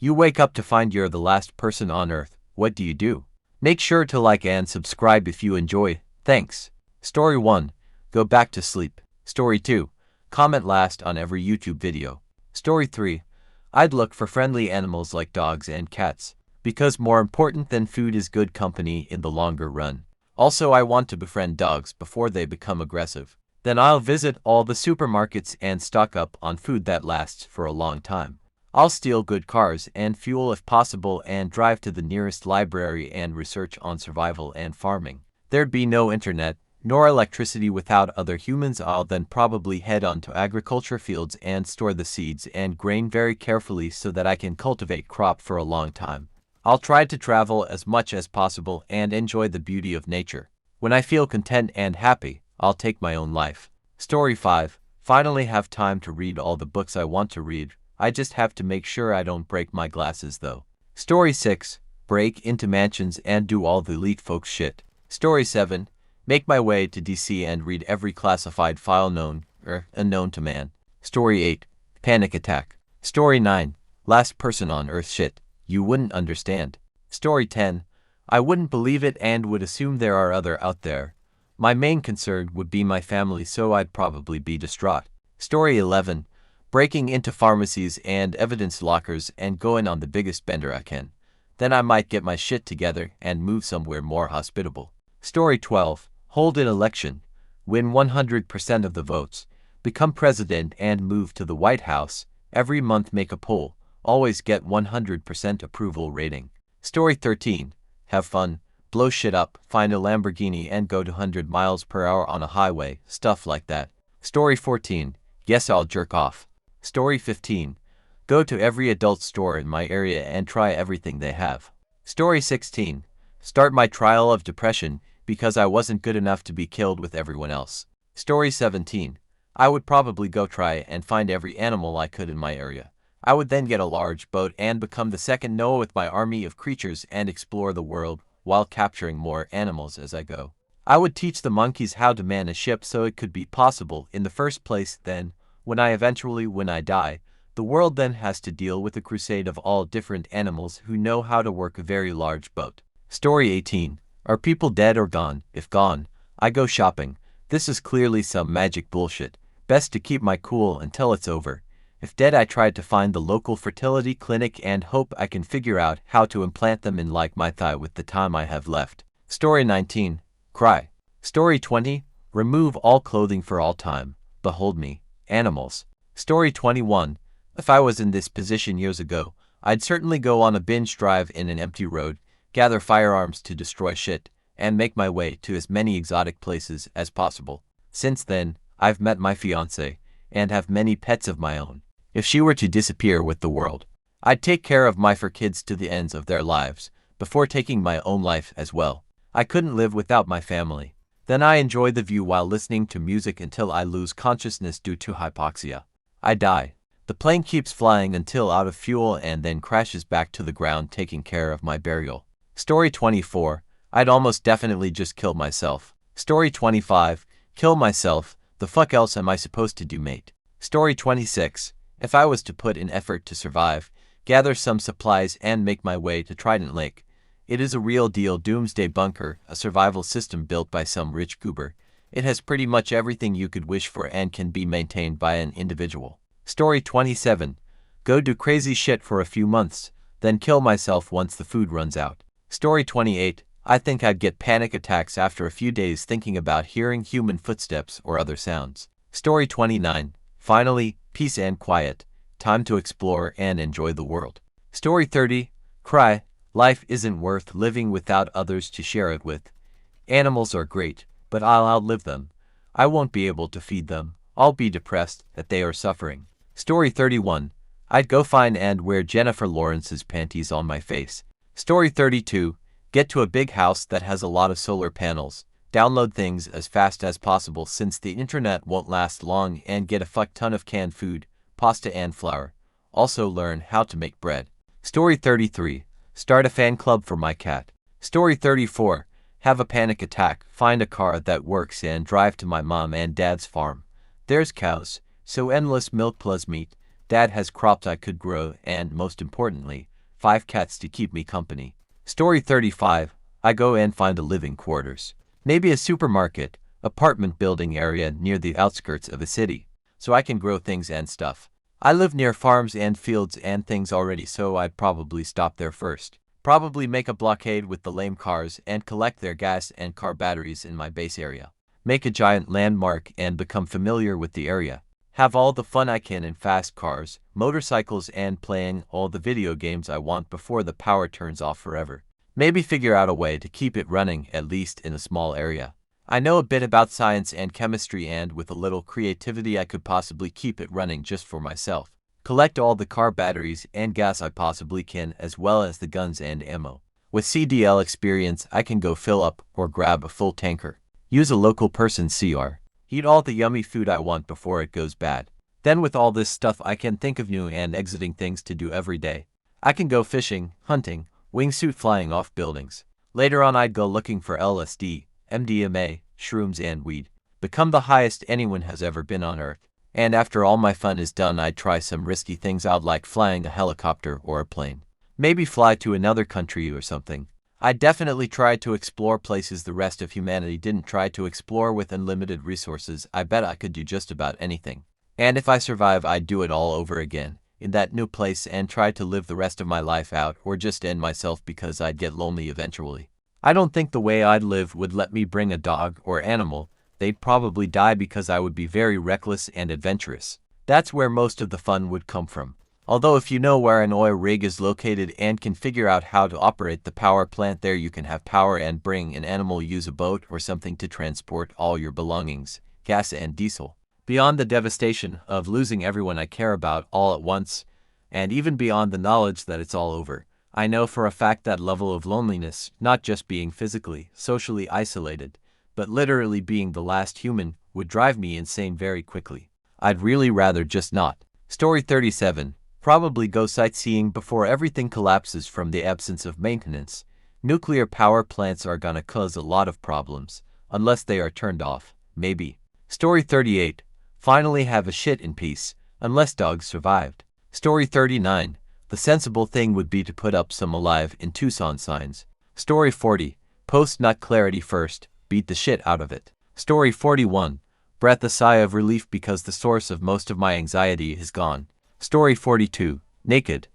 You wake up to find you're the last person on Earth. What do you do? Make sure to like and subscribe if you enjoy. Thanks. Story 1. Go back to sleep. Story 2. Comment last on every YouTube video. Story 3. I'd look for friendly animals like dogs and cats, because more important than food is good company in the longer run. Also, I want to befriend dogs before they become aggressive. Then I'll visit all the supermarkets and stock up on food that lasts for a long time. I'll steal good cars and fuel if possible and drive to the nearest library and research on survival and farming. There'd be no internet, nor electricity without other humans. I'll then probably head on to agriculture fields and store the seeds and grain very carefully so that I can cultivate crop for a long time. I'll try to travel as much as possible and enjoy the beauty of nature. When I feel content and happy, I'll take my own life. Story 5. Finally have time to read all the books I want to read. I just have to make sure I don't break my glasses though. Story 6. Break into mansions and do all the elite folks shit. Story 7. Make my way to DC and read every classified file known or unknown to man. Story 8. Panic attack. Story 9. Last person on Earth shit. You wouldn't understand. Story 10. I wouldn't believe it and would assume there are other out there. My main concern would be my family, so I'd probably be distraught. Story 11. Breaking into pharmacies and evidence lockers and going on the biggest bender I can. Then I might get my shit together and move somewhere more hospitable. Story 12. Hold an election. Win 100% of the votes. Become president and move to the White House. Every month make a poll. Always get 100% approval rating. Story 13. Have fun. Blow shit up. Find a Lamborghini and go to 100 miles per hour on a highway. Stuff like that. Story 14. Yes, I'll jerk off. Story 15. Go to every adult store in my area and try everything they have. Story 16. Start my trial of depression because I wasn't good enough to be killed with everyone else. Story 17. I would probably go try and find every animal I could in my area. I would then get a large boat and become the second Noah with my army of creatures and explore the world while capturing more animals as I go. I would teach the monkeys how to man a ship so it could be possible in the first place. Then, when I die, the world then has to deal with a crusade of all different animals who know how to work a very large boat. Story 18. Are people dead or gone? If gone, I go shopping. This is clearly some magic bullshit. Best to keep my cool until it's over. If dead, I try to find the local fertility clinic and hope I can figure out how to implant them in like my thigh with the time I have left. Story 19. Cry. Story 20. Remove all clothing for all time. Behold me. Animals. Story 21. If I was in this position years ago, I'd certainly go on a binge drive in an empty road, gather firearms to destroy shit, and make my way to as many exotic places as possible. Since then, I've met my fiancée, and have many pets of my own. If she were to disappear with the world, I'd take care of my 4 kids to the ends of their lives, before taking my own life as well. I couldn't live without my family. Then I enjoy the view while listening to music until I lose consciousness due to hypoxia. I die. The plane keeps flying until out of fuel and then crashes back to the ground, taking care of my burial. Story 24. I'd almost definitely just kill myself. Story 25. Kill myself. The fuck else am I supposed to do, mate? Story 26. If I was to put in effort to survive, gather some supplies and make my way to Trident Lake. It is a real deal doomsday bunker, a survival system built by some rich goober. It has pretty much everything you could wish for and can be maintained by an individual. Story 27. Go do crazy shit for a few months, then kill myself once the food runs out. Story 28. I think I'd get panic attacks after a few days thinking about hearing human footsteps or other sounds. Story 29. Finally, peace and quiet. Time to explore and enjoy the world. Story 30. Cry. Life isn't worth living without others to share it with. Animals are great, but I'll outlive them. I won't be able to feed them. I'll be depressed that they are suffering. Story 31. I'd go find and wear Jennifer Lawrence's panties on my face. Story 32. Get to a big house that has a lot of solar panels. Download things as fast as possible since the internet won't last long, and get a fuck ton of canned food, pasta and flour. Also learn how to make bread. Story 33. Start a fan club for my cat. Story 34. Have a panic attack, find a car that works and drive to my mom and dad's farm. There's cows, so endless milk plus meat. Dad has crops I could grow and, most importantly, 5 cats to keep me company. Story 35. I go and find a living quarters. Maybe a supermarket, apartment building area near the outskirts of a city, so I can grow things and stuff. I live near farms and fields and things already, so I'd probably stop there first. Probably make a blockade with the lame cars and collect their gas and car batteries in my base area. Make a giant landmark and become familiar with the area. Have all the fun I can in fast cars, motorcycles, and playing all the video games I want before the power turns off forever. Maybe figure out a way to keep it running, at least in a small area. I know a bit about science and chemistry, and with a little creativity I could possibly keep it running just for myself. Collect all the car batteries and gas I possibly can, as well as the guns and ammo. With CDL experience, I can go fill up or grab a full tanker. Use a local person's CR. Eat all the yummy food I want before it goes bad. Then with all this stuff I can think of new and exciting things to do every day. I can go fishing, hunting, wingsuit flying off buildings. Later on I'd go looking for LSD, MDMA, shrooms and weed. Become the highest anyone has ever been on Earth. And after all my fun is done, I'd try some risky things out, like flying a helicopter or a plane. Maybe fly to another country or something. I'd definitely try to explore places the rest of humanity didn't try to explore. With unlimited resources, I bet I could do just about anything. And if I survive, I'd do it all over again, in that new place, and try to live the rest of my life out, or just end myself because I'd get lonely eventually. I don't think the way I'd live would let me bring a dog or animal. They'd probably die because I would be very reckless and adventurous. That's where most of the fun would come from. Although if you know where an oil rig is located and can figure out how to operate the power plant there, you can have power and bring an animal, use a boat or something to transport all your belongings, gas and diesel. Beyond the devastation of losing everyone I care about all at once, and even beyond the knowledge that it's all over, I know for a fact that level of loneliness, not just being physically, socially isolated, but literally being the last human, would drive me insane very quickly. I'd really rather just not. Story 37. Probably go sightseeing before everything collapses from the absence of maintenance. Nuclear power plants are gonna cause a lot of problems, unless they are turned off, maybe. Story 38. Finally have a shit in peace, unless dogs survived. Story 39. The sensible thing would be to put up some "Alive in Tucson" signs. Story 40. Post nut clarity first, beat the shit out of it. Story 41. Breath a sigh of relief because the source of most of my anxiety is gone. Story 42. Naked,